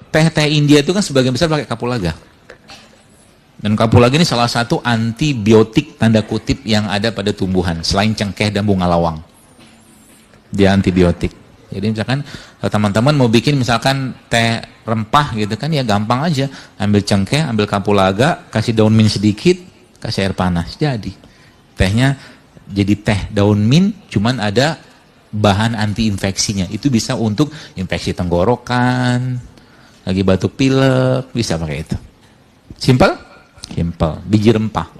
teh India itu kan sebagian besar pakai kapulaga. Dan kapulaga ini salah satu antibiotik tanda kutip yang ada pada tumbuhan selain cengkeh dan bunga lawang. Dia antibiotik. Jadi misalkan kalau teman-teman mau bikin misalkan teh rempah gitu kan, ya gampang aja. Ambil cengkeh, ambil kapulaga, kasih daun mint sedikit, kasih air panas, jadi. Tehnya jadi teh daun mint, cuman ada bahan anti infeksinya. Itu bisa untuk infeksi tenggorokan, lagi batuk pilek, bisa pakai itu. Simple? Simple. Biji rempah.